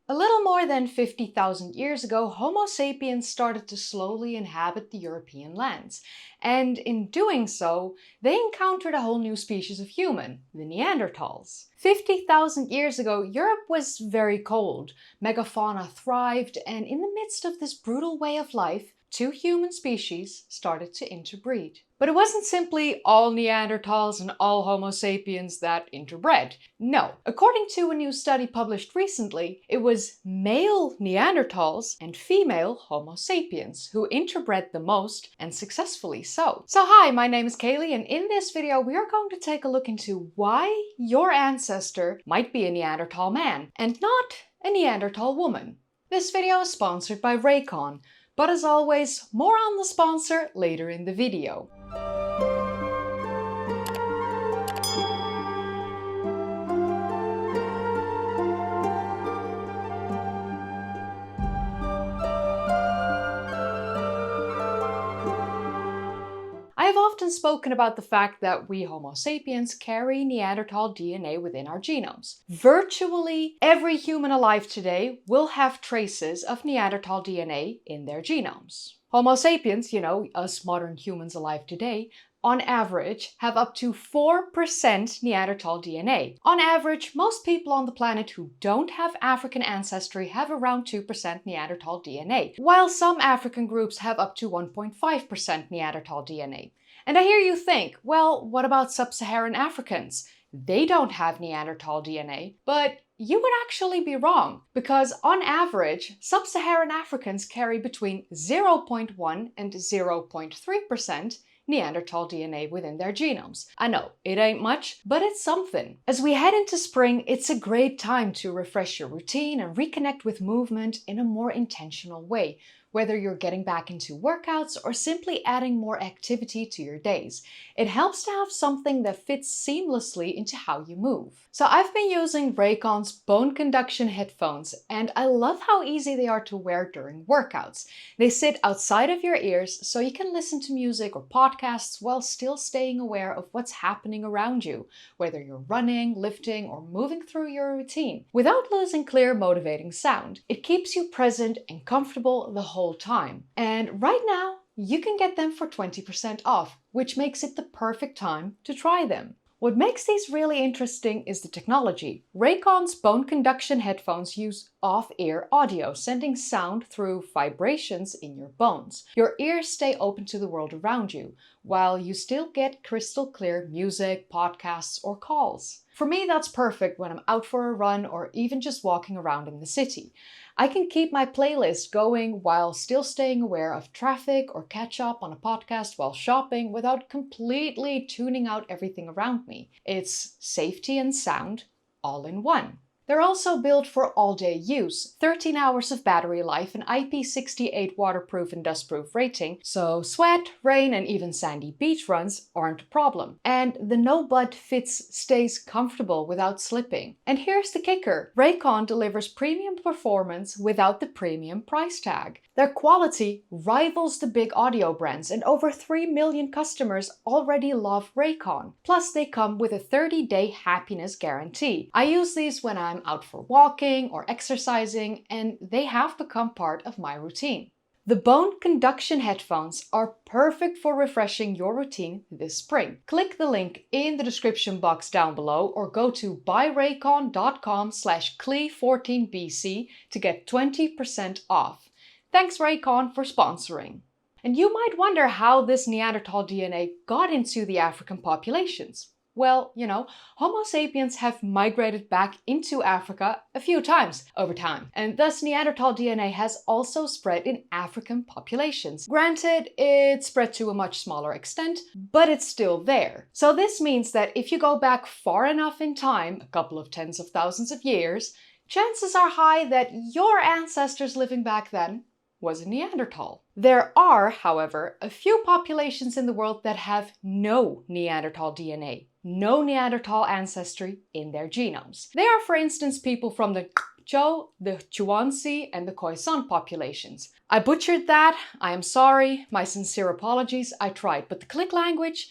A little more than 50,000 years ago, Homo sapiens started to slowly inhabit the European lands. And in doing so, they encountered a whole new species of human, the Neanderthals. 50,000 years ago, Europe was very cold. Megafauna thrived, and in the midst of this brutal way of life, two human species started to interbreed. But it wasn't simply all Neanderthals and all Homo sapiens that interbred. No, according to a new study published recently, it was male Neanderthals and female Homo sapiens who interbred the most, and successfully so. So hi, my name is Kaylee, and in this video we are going to take a look into why your ancestor might be a Neanderthal man and not a Neanderthal woman. This video is sponsored by Raycon, but as always, more on the sponsor later in the video. I have often spoken about the fact that we Homo sapiens carry Neanderthal DNA within our genomes. Virtually every human alive today will have traces of Neanderthal DNA in their genomes. Homo sapiens, us modern humans alive today, on average have up to 4% Neanderthal DNA. On average, most people on the planet who don't have African ancestry have around 2% Neanderthal DNA, while some African groups have up to 1.5% Neanderthal DNA. And I hear you think, well, what about sub-Saharan Africans? They don't have Neanderthal DNA, but you would actually be wrong, because on average, sub-Saharan Africans carry between 0.1 and 0.3% Neanderthal DNA within their genomes. I know, it ain't much, but it's something. As we head into spring, it's a great time to refresh your routine and reconnect with movement in a more intentional way, whether you're getting back into workouts or simply adding more activity to your days. It helps to have something that fits seamlessly into how you move. So I've been using Raycon's bone conduction headphones, and I love how easy they are to wear during workouts. They sit outside of your ears so you can listen to music or podcasts while still staying aware of what's happening around you, whether you're running, lifting, or moving through your routine, without losing clear, motivating sound. It keeps you present and comfortable the whole time. And right now, you can get them for 20% off, which makes it the perfect time to try them. What makes these really interesting is the technology. Raycon's bone conduction headphones use off-ear audio, sending sound through vibrations in your bones. Your ears stay open to the world around you, while you still get crystal clear music, podcasts, or calls. For me, that's perfect when I'm out for a run or even just walking around in the city. I can keep my playlist going while still staying aware of traffic or catch up on a podcast while shopping without completely tuning out everything around me. It's safety and sound all in one. They're also built for all-day use, 13 hours of battery life, an IP68 waterproof and dustproof rating, so sweat, rain, and even sandy beach runs aren't a problem. And the no-butt fits stays comfortable without slipping. And here's the kicker. Raycon delivers premium performance without the premium price tag. Their quality rivals the big audio brands, and over 3 million customers already love Raycon. Plus, they come with a 30-day happiness guarantee. I use these when I'm out for walking or exercising, and they have become part of my routine. The bone conduction headphones are perfect for refreshing your routine this spring. Click the link in the description box down below or go to buyraycon.com/CLE14BC to get 20% off. Thanks Raycon for sponsoring. And you might wonder how this Neanderthal DNA got into the African populations. Well, Homo sapiens have migrated back into Africa a few times over time, and thus Neanderthal DNA has also spread in African populations. Granted, it spread to a much smaller extent, but it's still there. So this means that if you go back far enough in time, a couple of tens of thousands of years, chances are high that your ancestors living back then was a Neanderthal. There are, however, a few populations in the world that have no Neanderthal DNA, no Neanderthal ancestry in their genomes. They are, for instance, people from the Chou, the Chuansi, and the Khoisan populations. I butchered that. I am sorry. My sincere apologies. I tried, but the click language,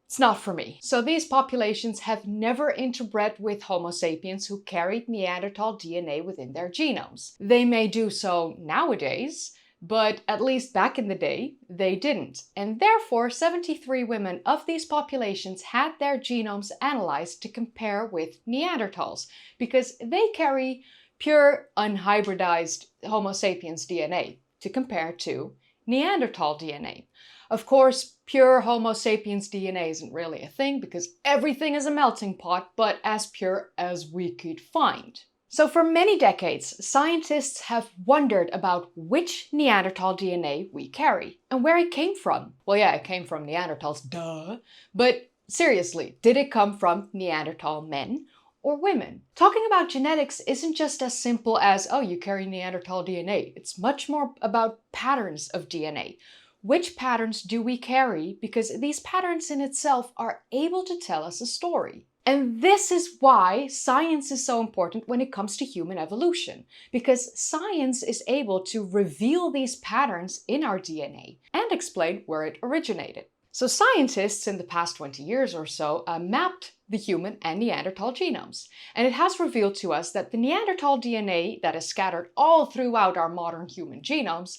It's not for me. So these populations have never interbred with Homo sapiens who carried Neanderthal DNA within their genomes. They may do so nowadays, but at least back in the day, they didn't. And therefore, 73 women of these populations had their genomes analyzed to compare with Neanderthals, because they carry pure unhybridized Homo sapiens DNA to compare to Neanderthal DNA. Of course, pure Homo sapiens DNA isn't really a thing because everything is a melting pot, but as pure as we could find. So for many decades, scientists have wondered about which Neanderthal DNA we carry and where it came from. Well, yeah, it came from Neanderthals, duh. But seriously, did it come from Neanderthal men or women? Talking about genetics isn't just as simple as, oh, you carry Neanderthal DNA. It's much more about patterns of DNA. Which patterns do we carry? Because these patterns in itself are able to tell us a story. And this is why science is so important when it comes to human evolution, because science is able to reveal these patterns in our DNA and explain where it originated. So scientists in the past 20 years or so mapped the human and Neanderthal genomes, and it has revealed to us that the Neanderthal DNA that is scattered all throughout our modern human genomes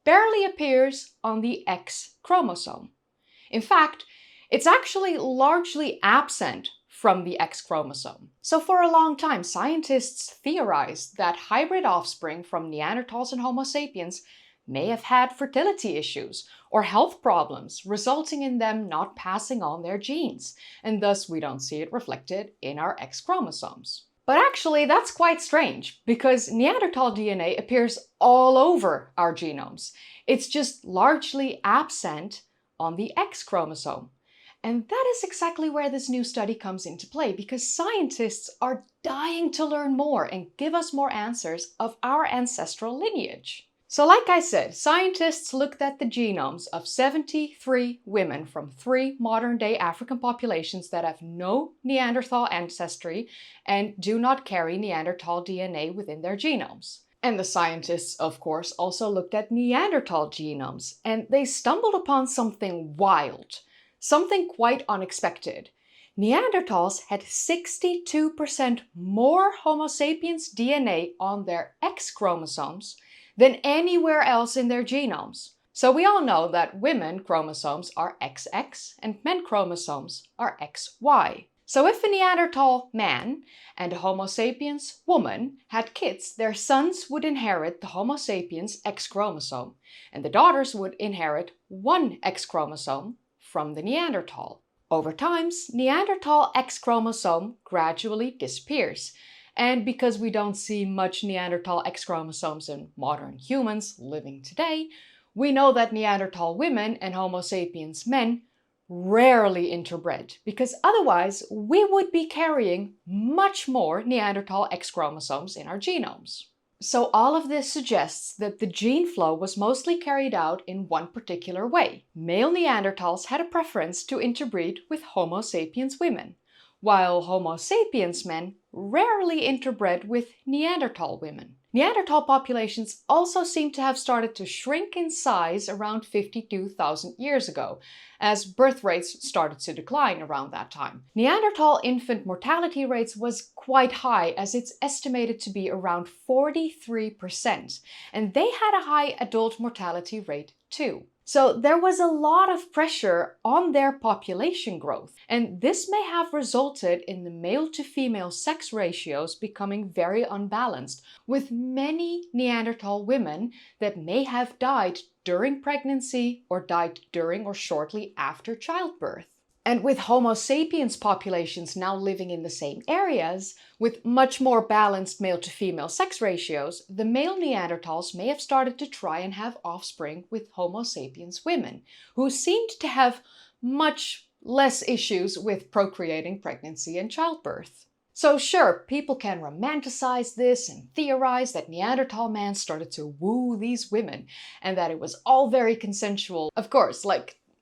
barely appears on the X chromosome. In fact, it's actually largely absent from the X chromosome. So for a long time, scientists theorized that hybrid offspring from Neanderthals and Homo sapiens may have had fertility issues or health problems, resulting in them not passing on their genes, and thus we don't see it reflected in our X chromosomes. But actually, that's quite strange, because Neanderthal DNA appears all over our genomes. It's just largely absent on the X chromosome. And that is exactly where this new study comes into play, because scientists are dying to learn more and give us more answers of our ancestral lineage. So like I said, scientists looked at the genomes of 73 women from 3 modern-day African populations that have no Neanderthal ancestry and do not carry Neanderthal DNA within their genomes. And the scientists, of course, also looked at Neanderthal genomes, and they stumbled upon something wild. Something quite unexpected. Neanderthals had 62% more Homo sapiens DNA on their X chromosomes than anywhere else in their genomes. So we all know that women chromosomes are XX and men chromosomes are XY. So if a Neanderthal man and a Homo sapiens woman had kids, their sons would inherit the Homo sapiens X chromosome, and the daughters would inherit one X chromosome from the Neanderthal. Over time, Neanderthal X chromosome gradually disappears. And because we don't see much Neanderthal X chromosomes in modern humans living today, we know that Neanderthal women and Homo sapiens men rarely interbred, because otherwise we would be carrying much more Neanderthal X chromosomes in our genomes. So all of this suggests that the gene flow was mostly carried out in one particular way. Male Neanderthals had a preference to interbreed with Homo sapiens women, while Homo sapiens men rarely interbred with Neanderthal women. Neanderthal populations also seem to have started to shrink in size around 52,000 years ago, as birth rates started to decline around that time. Neanderthal infant mortality rates was quite high, as it's estimated to be around 43%, and they had a high adult mortality rate too. So there was a lot of pressure on their population growth, and this may have resulted in the male to female sex ratios becoming very unbalanced, with many Neanderthal women that may have died during pregnancy or died during or shortly after childbirth. And with Homo sapiens populations now living in the same areas, with much more balanced male to female sex ratios, the male Neanderthals may have started to try and have offspring with Homo sapiens women, who seemed to have much less issues with procreating pregnancy and childbirth. So sure, people can romanticize this and theorize that Neanderthal man started to woo these women, and that it was all very consensual. Of course,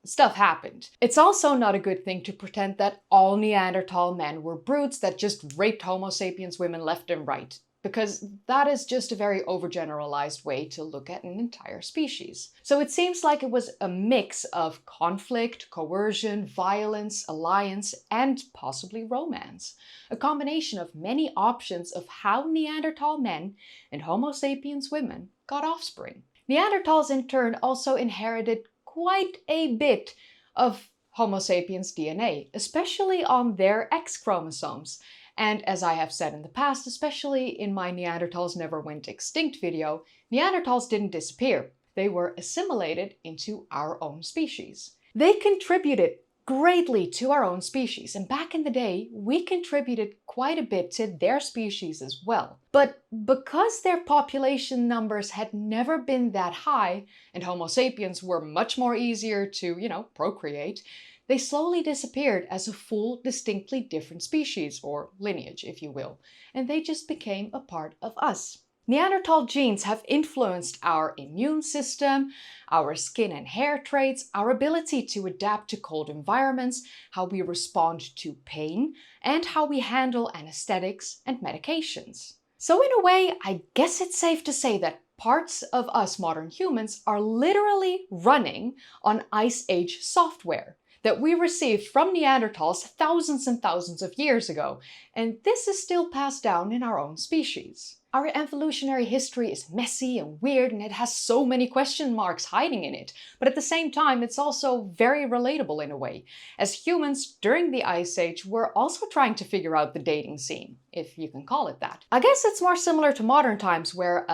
stuff happened. It's also not a good thing to pretend that all Neanderthal men were brutes that just raped Homo sapiens women left and right. because that is just a very overgeneralized way to look at an entire species. So it seems like it was a mix of conflict, coercion, violence, alliance, and possibly romance. A combination of many options of how Neanderthal men and Homo sapiens women got offspring. Neanderthals in turn also inherited quite a bit of Homo sapiens DNA, especially on their X chromosomes. And as I have said in the past, especially in my Neanderthals Never Went Extinct video, Neanderthals didn't disappear. They were assimilated into our own species. They contributed greatly to our own species, and back in the day, we contributed quite a bit to their species as well. But because their population numbers had never been that high, and Homo sapiens were much more easier to, procreate, they slowly disappeared as a full, distinctly different species, or lineage, if you will, and they just became a part of us. Neanderthal genes have influenced our immune system, our skin and hair traits, our ability to adapt to cold environments, how we respond to pain, and how we handle anesthetics and medications. So in a way, I guess it's safe to say that parts of us modern humans are literally running on Ice Age software that we received from Neanderthals thousands and thousands of years ago, and this is still passed down in our own species. Our evolutionary history is messy and weird, and it has so many question marks hiding in it, but at the same time it's also very relatable in a way. As humans during the Ice Age were also trying to figure out the dating scene, if you can call it that. I guess it's more similar to modern times where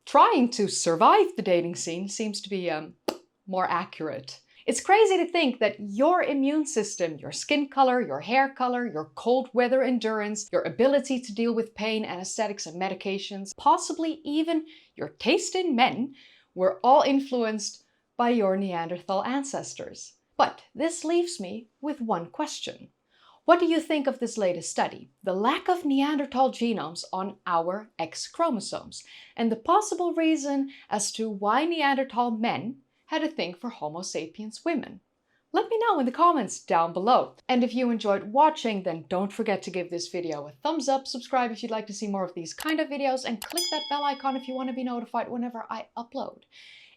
trying to survive the dating scene seems to be more accurate. It's crazy to think that your immune system, your skin color, your hair color, your cold weather endurance, your ability to deal with pain, anesthetics, and medications, possibly even your taste in men, were all influenced by your Neanderthal ancestors. But this leaves me with one question. What do you think of this latest study? The lack of Neanderthal genomes on our X chromosomes, and the possible reason as to why Neanderthal men had a thing for Homo sapiens women? Let me know in the comments down below. And if you enjoyed watching, then don't forget to give this video a thumbs up, subscribe if you'd like to see more of these kind of videos, and click that bell icon if you want to be notified whenever I upload.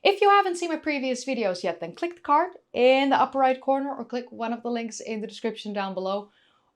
If you haven't seen my previous videos yet, then click the card in the upper right corner, or click one of the links in the description down below,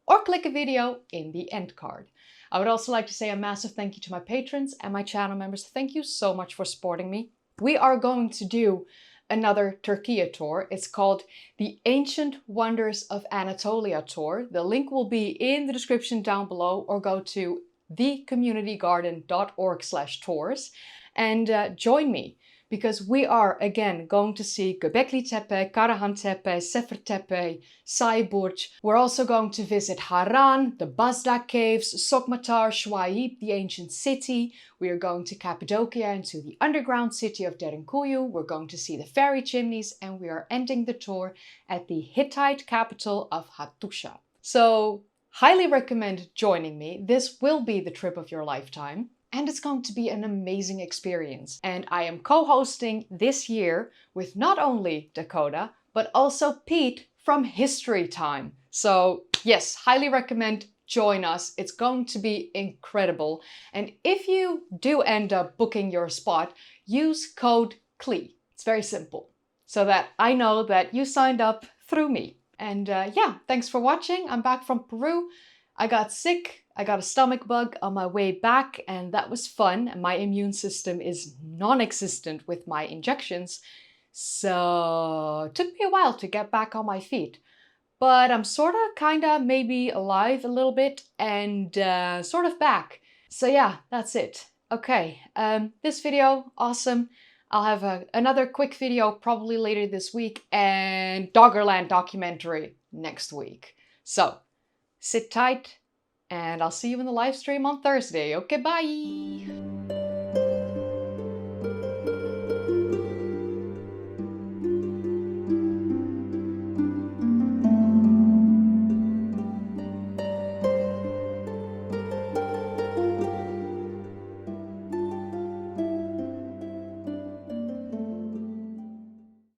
or click a video in the end card. I would also like to say a massive thank you to my patrons and my channel members. Thank you so much for supporting me. We are going to do another Turkey tour. It's called the Ancient Wonders of Anatolia tour. The link will be in the description down below, or go to thecommunitygarden.org/tours and join me, because we are again going to see Göbekli Tepe, Karahan Tepe, Sefer Tepe, Sayburç. We're also going to visit Haran, the Bazdak caves, Sokmatar, Şuayip, the ancient city. We are going to Cappadocia and to the underground city of Derinkuyu. We're going to see the fairy chimneys, and we are ending the tour at the Hittite capital of Hattusha. So, highly recommend joining me. This will be the trip of your lifetime. And it's going to be an amazing experience. And I am co-hosting this year with not only Dakota, but also Pete from History Time. So yes, highly recommend join us. It's going to be incredible. And if you do end up booking your spot, use code CLE. It's very simple, so that I know that you signed up through me. And yeah, thanks for watching. I'm back from Peru. I got sick. I got a stomach bug on my way back, and that was fun. And my immune system is non-existent with my injections, so it took me a while to get back on my feet. But I'm sorta, kinda, maybe alive a little bit, and sort of back. So yeah, that's it. Okay, this video, awesome. I'll have another quick video probably later this week, and Doggerland documentary next week. So, sit tight, and I'll see you in the live stream on Thursday. Okay, bye!